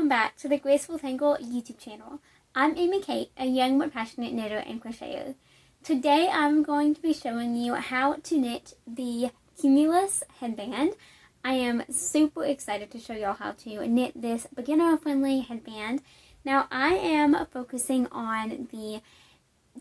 welcome back to the Graceful Tangle YouTube channel. I'm Amy Kate, a young but passionate knitter and crocheter. Today I'm going to be showing you how to knit the Cumulus headband. I am super excited to show y'all how to knit this beginner-friendly headband. Now I am focusing on the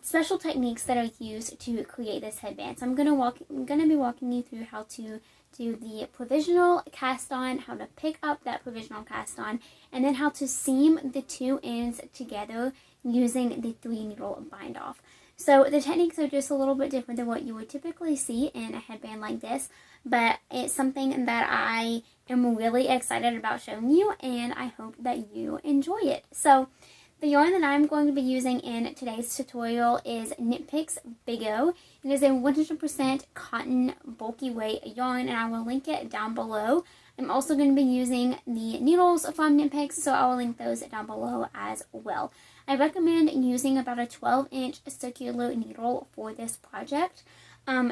special techniques that are used to create this headband. So I'm gonna be walking you through how to do the provisional cast on, how to pick up that provisional cast on, and then how to seam the two ends together using the 3-needle bind off. So the techniques are just a little bit different than what you would typically see in a headband like this, but it's something that I am really excited about showing you, and I hope that you enjoy it. So the yarn that I'm going to be using in today's tutorial is Knit Picks Big O. It is a 100% cotton bulky weight yarn, and I will link it down below. I'm also going to be using the needles from Knit Picks, so I will link those down below as well. I recommend using about a 12-inch circular needle for this project,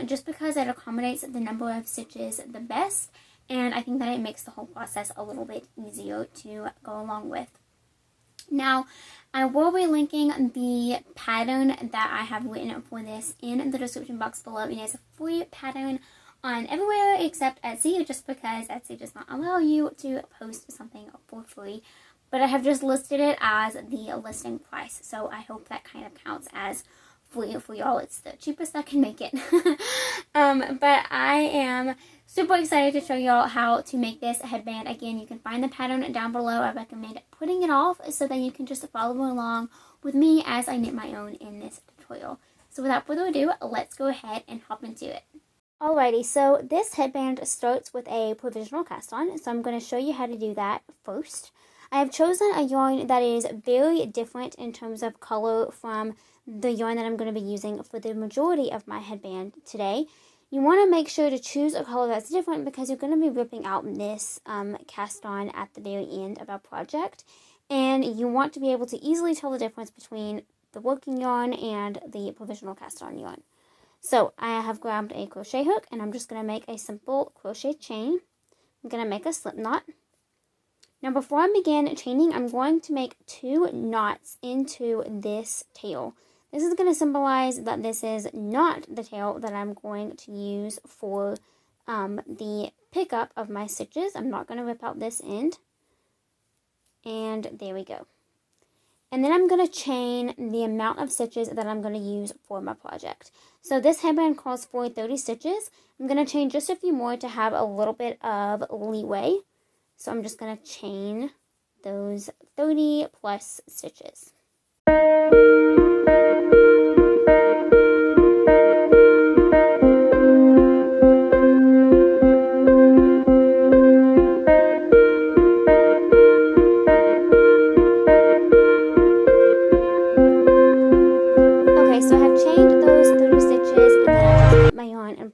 just because it accommodates the number of stitches the best, and I think that it makes the whole process a little bit easier to go along with. Now, I will be linking the pattern that I have written for this in the description box below. It is a free pattern on everywhere except Etsy, just because Etsy does not allow you to post something for free. But I have just listed it as the listing price, so I hope that kind of counts as free for y'all. It's the cheapest I can make it. But I am super excited to show y'all how to make this headband. Again, you can find the pattern down below. I recommend putting it off so that you can just follow along with me as I knit my own in this tutorial. So without further ado, let's go ahead and hop into it. Alrighty, so this headband starts with a provisional cast on, so I'm going to show you how to do that first. I have chosen a yarn that is very different in terms of color from the yarn that I'm going to be using for the majority of my headband today. You want to make sure to choose a color that's different because you're going to be ripping out this cast on at the very end of our project, and you want to be able to easily tell the difference between the working yarn and the provisional cast on yarn. So I have grabbed a crochet hook, and I'm just going to make a simple crochet chain. I'm going to make a slip knot. Now before I begin chaining, I'm going to make 2 knots into this tail. This is going to symbolize that this is not the tail that I'm going to use for the pickup of my stitches. I'm not going to rip out this end. And there we go. And then I'm going to chain the amount of stitches that I'm going to use for my project. So this headband calls for 30 stitches. I'm going to chain just a few more to have a little bit of leeway. So I'm just going to chain those 30 plus stitches.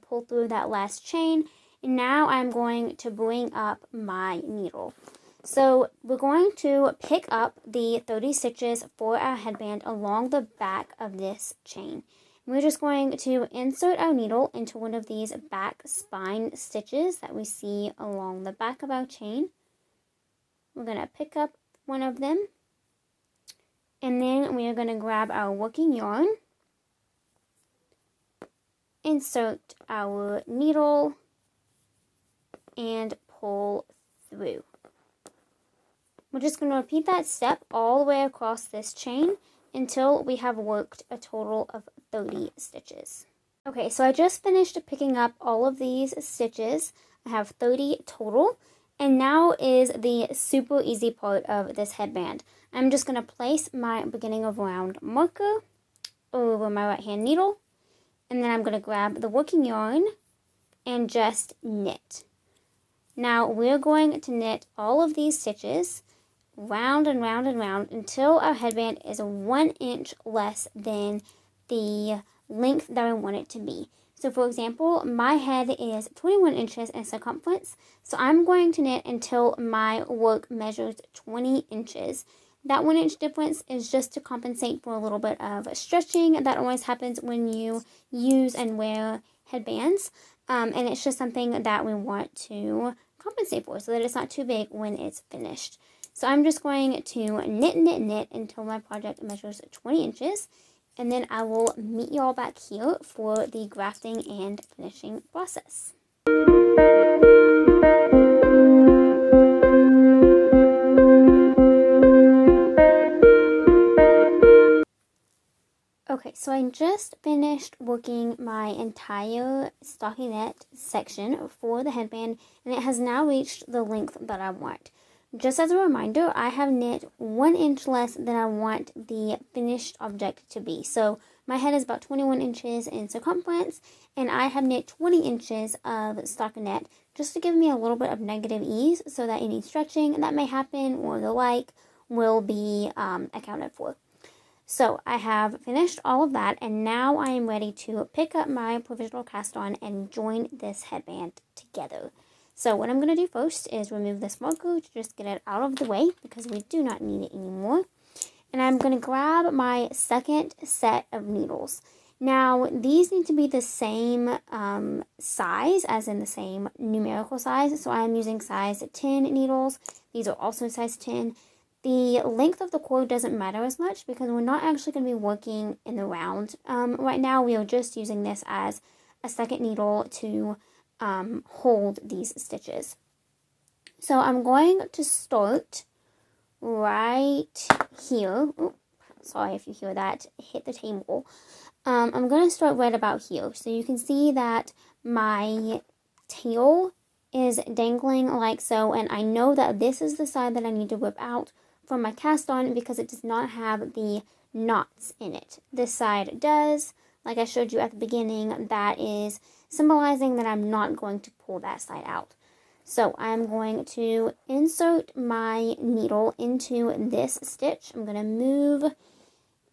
Pull through that last chain, and now I'm going to bring up my needle. So we're going to pick up the 30 stitches for our headband along the back of this chain. And we're just going to insert our needle into one of these back spine stitches that we see along the back of our chain. We're going to pick up one of them, and then we are going to grab our working yarn, insert our needle, and pull through. We're just going to repeat that step all the way across this chain until we have worked a total of 30 stitches. Okay, so I just finished picking up all of these stitches. I have 30 total, and now is the super easy part of this headband. I'm just going to place my beginning of round marker over my right hand needle, and then I'm going to grab the working yarn and just knit. Now we're going to knit all of these stitches round and round and round until our headband is 1 inch less than the length that I want it to be. So for example, my head is 21 inches in circumference, so I'm going to knit until my work measures 20 inches. That 1 inch difference is just to compensate for a little bit of stretching that always happens when you use and wear headbands. And it's just something that we want to compensate for so that it's not too big when it's finished. So I'm just going to knit until my project measures 20 inches. And then I will meet y'all back here for the grafting and finishing process. Okay, so I just finished working my entire stockinette section for the headband, and it has now reached the length that I want. Just as a reminder, I have knit 1 inch less than I want the finished object to be. So my head is about 21 inches in circumference, and I have knit 20 inches of stockinette just to give me a little bit of negative ease so that any stretching that may happen or the like will be accounted for. So I have finished all of that, and now I am ready to pick up my provisional cast on and join this headband together. So what I'm going to do first is remove this marker to just get it out of the way because we do not need it anymore. And I'm going to grab my second set of needles. Now these need to be the same size, as in the same numerical size. So I'm using size 10 needles. These are also size 10. The length of the cord doesn't matter as much because we're not actually going to be working in the round. Right now we are just using this as a second needle to hold these stitches. So I'm going to start right here. Oops, sorry if you hear that hit the table. I'm going to start right about here. So you can see that my tail is dangling like so, and I know that this is the side that I need to whip out from my cast on because it does not have the knots in it. This side does, like I showed you at the beginning. That is symbolizing that I'm not going to pull that side out. So I'm going to insert my needle into this stitch. I'm going to move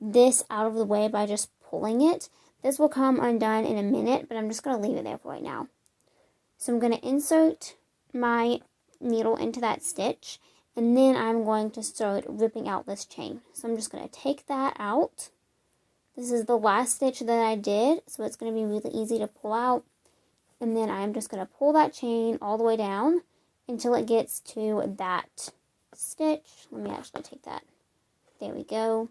this out of the way by just pulling it. This will come undone in a minute, but I'm just going to leave it there for right now. So I'm going to insert my needle into that stitch, and then I'm going to start ripping out this chain. So I'm just going to take that out. This is the last stitch that I did, so it's going to be really easy to pull out. And then I'm just going to pull that chain all the way down until it gets to that stitch. Let me actually take that. There we go.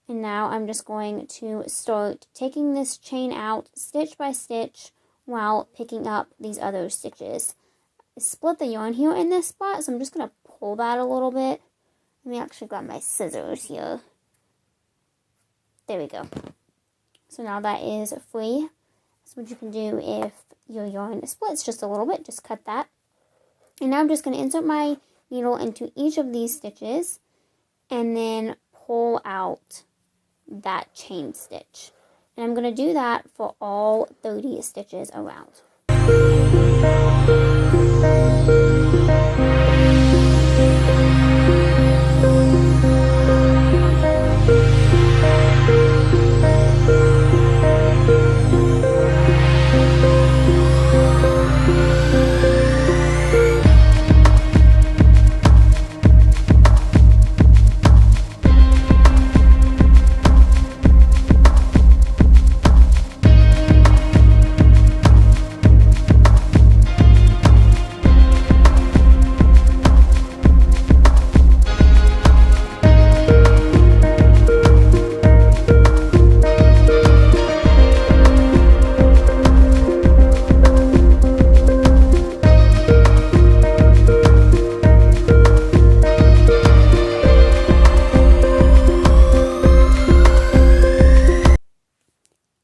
And now I'm just going to start taking this chain out stitch by stitch while picking up these other stitches. I split the yarn here in this spot, so I'm just going to pull that a little bit. Let me actually grab my scissors here. There we go. So now that is free. So what you can do if your yarn splits just a little bit, just cut that. And now I'm just going to insert my needle into each of these stitches and then pull out that chain stitch. And I'm going to do that for all 30 stitches around.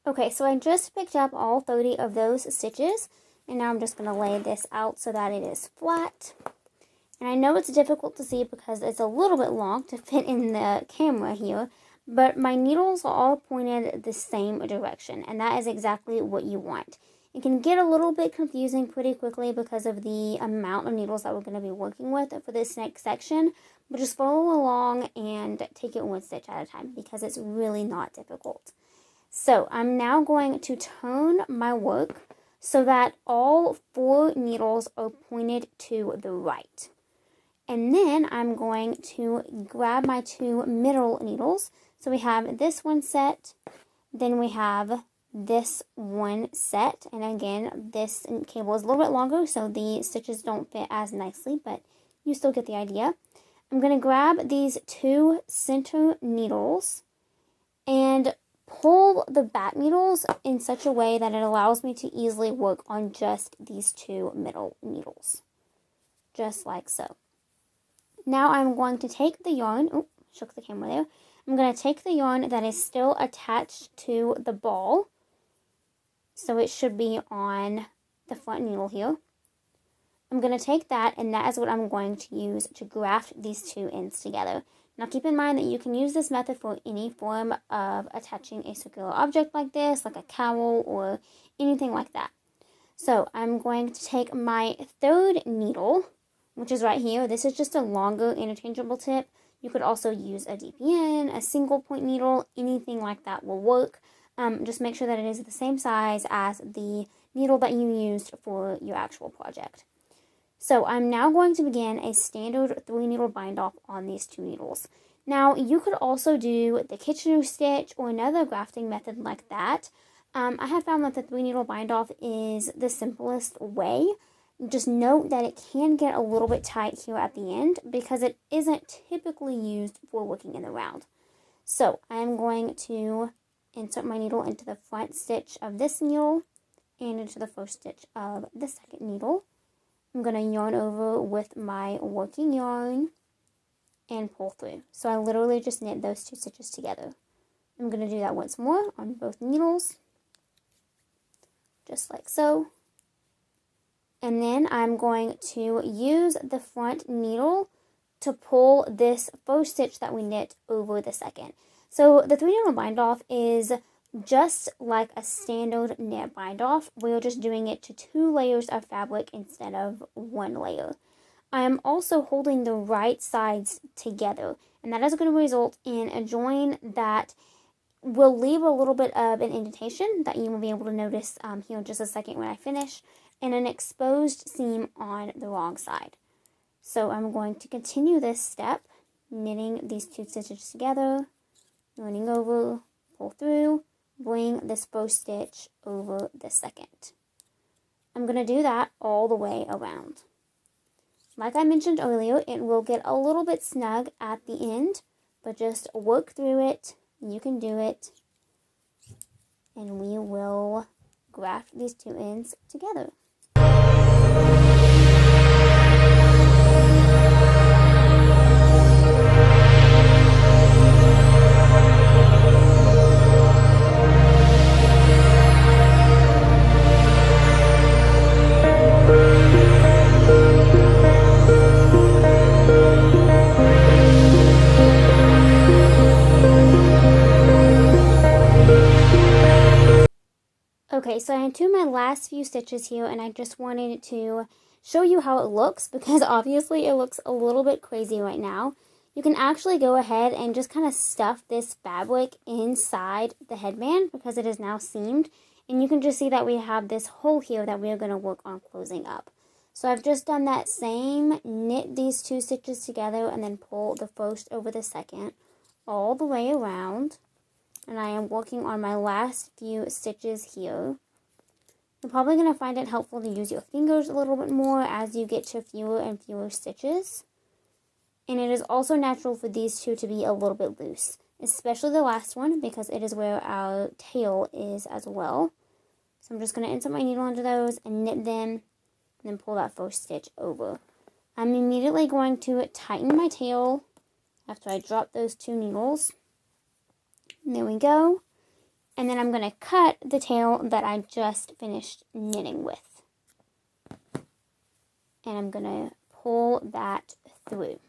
Okay, so I just picked up all 30 of those stitches, and now I'm just going to lay this out so that it is flat. And I know it's difficult to see because it's a little bit long to fit in the camera here, but my needles are all pointed the same direction, and that is exactly what you want. It can get a little bit confusing pretty quickly because of the amount of needles that we're going to be working with for this next section, but just follow along and take it one stitch at a time because it's really not difficult. So I'm now going to turn my work so that all 4 needles are pointed to the right. And then I'm going to grab my 2 middle needles. So we have this one set, then we have this one set. And again, this cable is a little bit longer, so the stitches don't fit as nicely, but you still get the idea. I'm going to grab these 2 center needles and pull the back needles in such a way that it allows me to easily work on just these 2 middle needles. Just like so. Now I'm going to take the yarn, oh, shook the camera there. I'm going to take the yarn that is still attached to the ball. So it should be on the front needle here. I'm going to take that, and that is what I'm going to use to graft these 2 ends together. Now keep in mind that you can use this method for any form of attaching a circular object like this, like a cowl or anything like that. So I'm going to take my 3rd needle, which is right here. This is just a longer interchangeable tip. You could also use a DPN, a single point needle, anything like that will work. Just make sure that it is the same size as the needle that you used for your actual project. So I'm now going to begin a standard 3 needle bind off on these 2 needles. Now you could also do the Kitchener stitch or another grafting method like that. I have found that the 3 needle bind off is the simplest way. Just note that it can get a little bit tight here at the end because it isn't typically used for working in the round. So I'm going to insert my needle into the front stitch of this needle and into the first stitch of the second needle. I'm going to yarn over with my working yarn and pull through. So I literally just knit those 2 stitches together. I'm going to do that once more on both needles, just like so. And then I'm going to use the front needle to pull this first stitch that we knit over the second. So the 3 needle bind off is just like a standard knit bind off. We're just doing it to 2 layers of fabric instead of 1 layer. I am also holding the right sides together, and that is going to result in a join that will leave a little bit of an indentation that you will be able to notice here in just a second when I finish, and an exposed seam on the wrong side. So I'm going to continue this step, knitting these 2 stitches together, yarning over, pull through, bring this first stitch over the second. I'm going to do that all the way around. Like I mentioned earlier, it will get a little bit snug at the end, but just work through it. You can do it. And we will graft these 2 ends together. Okay, so I do my last few stitches here, and I just wanted to show you how it looks because obviously it looks a little bit crazy right now. You can actually go ahead and just kind of stuff this fabric inside the headband because it is now seamed, and you can just see that we have this hole here that we are going to work on closing up. So I've just done that same, knit these 2 stitches together and then pull the first over the second all the way around. And I am working on my last few stitches here. You're probably going to find it helpful to use your fingers a little bit more as you get to fewer and fewer stitches. And it is also natural for these 2 to be a little bit loose, especially the last one because it is where our tail is as well. So I'm just going to insert my needle into those and knit them and then pull that first stitch over. I'm immediately going to tighten my tail after I drop those 2 needles. There we go. And then I'm going to cut the tail that I just finished knitting with. And I'm going to pull that through.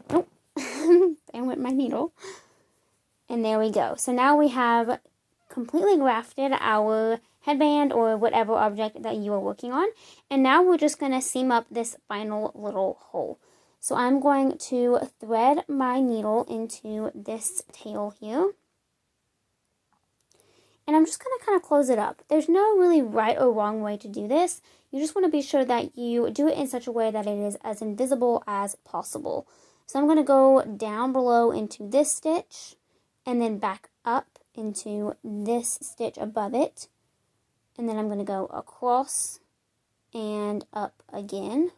Oh, there went my needle. And there we go. So now we have completely grafted our headband or whatever object that you are working on. And now we're just going to seam up this final little hole. So I'm going to thread my needle into this tail here. And I'm just going to kind of close it up. There's no really right or wrong way to do this. You just want to be sure that you do it in such a way that it is as invisible as possible. So I'm going to go down below into this stitch and then back up into this stitch above it. And then I'm going to go across and up again.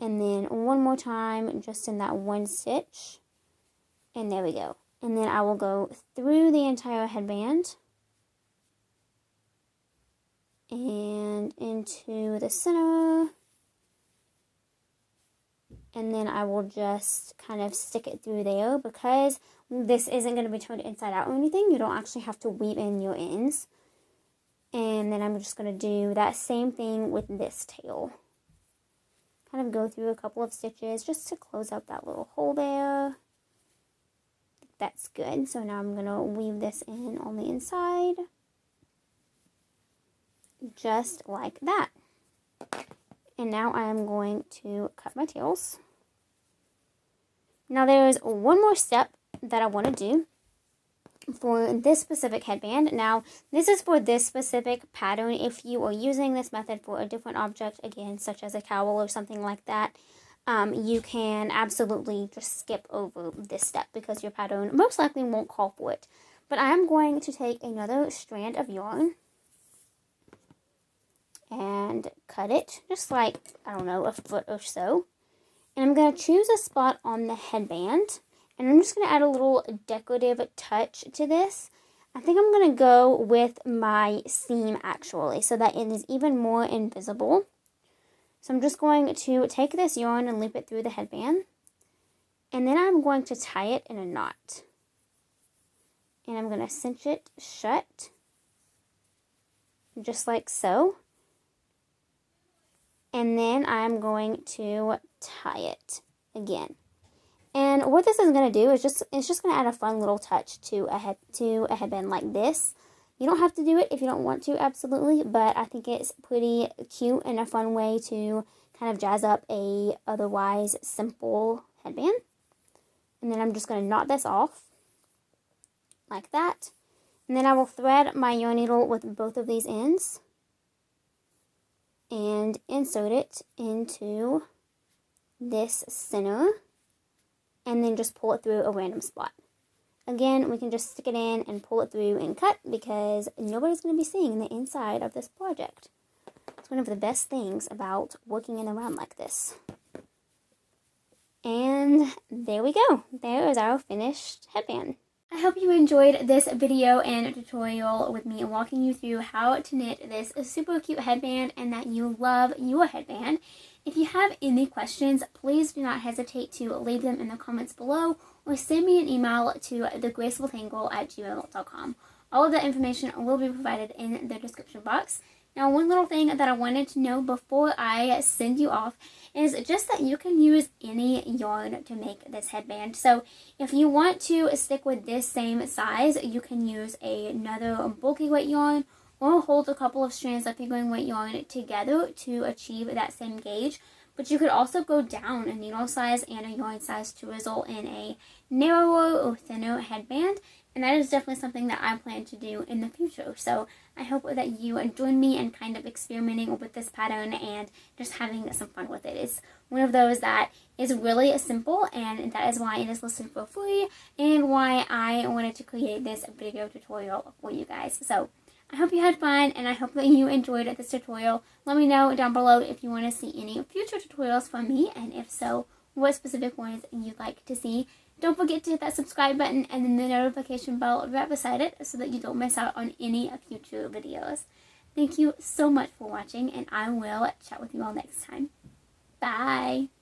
and then one more time just in that one stitch, and there we go. And then I will go through the entire headband and into the center, and then I will just kind of stick it through there. Because this isn't going to be turned inside out or anything, you don't actually have to weave in your ends. And then I'm just going to do that same thing with this tail. Kind of go through a couple of stitches just to close up that little hole there. That's good. So now I'm going to weave this in on the inside. Just like that. And now I am going to cut my tails. Now there is one more step that I want to do for this specific headband. Now, this is for this specific pattern. If you are using this method for a different object, again, such as a cowl or something like that, you can absolutely just skip over this step because your pattern most likely won't call for it. But I am going to take another strand of yarn and cut it just like, I don't know, a foot or so. And I'm going to choose a spot on the headband. And I'm just going to add a little decorative touch to this. I think I'm going to go with my seam actually, so that it is even more invisible. So I'm just going to take this yarn and loop it through the headband. And then I'm going to tie it in a knot. And I'm going to cinch it shut. Just like so. And then I'm going to tie it again. And what this is going to do is it's just going to add a fun little touch to a headband like this. You don't have to do it if you don't want to, absolutely, but I think it's pretty cute and a fun way to kind of jazz up a otherwise simple headband. And then I'm just going to knot this off like that. And then I will thread my yarn needle with both of these ends and insert it into this center. And then just pull it through a random spot. Again, we can just stick it in and pull it through and cut because nobody's going to be seeing the inside of this project. It's one of the best things about working in a round like this. And there we go. There is our finished headband. I hope you enjoyed this video and tutorial with me walking you through how to knit this super cute headband and that you love your headband. If you have any questions, please do not hesitate to leave them in the comments below or send me an email to thegracefultangle@gmail.com. All of that information will be provided in the description box. Now, one little thing that I wanted to know before I send you off is just that you can use any yarn to make this headband. So if you want to stick with this same size, you can use another bulky weight yarn or hold a couple of strands of figuring weight yarn together to achieve that same gauge. But you could also go down a needle size and a yarn size to result in a narrower or thinner headband. And that is definitely something that I plan to do in the future. So I hope that you join me in kind of experimenting with this pattern and just having some fun with it. It's one of those that is really simple, and that is why it is listed for free and why I wanted to create this video tutorial for you guys. So I hope you had fun, and I hope that you enjoyed this tutorial. Let me know down below if you want to see any future tutorials from me, and if so, what specific ones you'd like to see. Don't forget to hit that subscribe button and then the notification bell right beside it so that you don't miss out on any future videos. Thank you so much for watching, and I will chat with you all next time. Bye!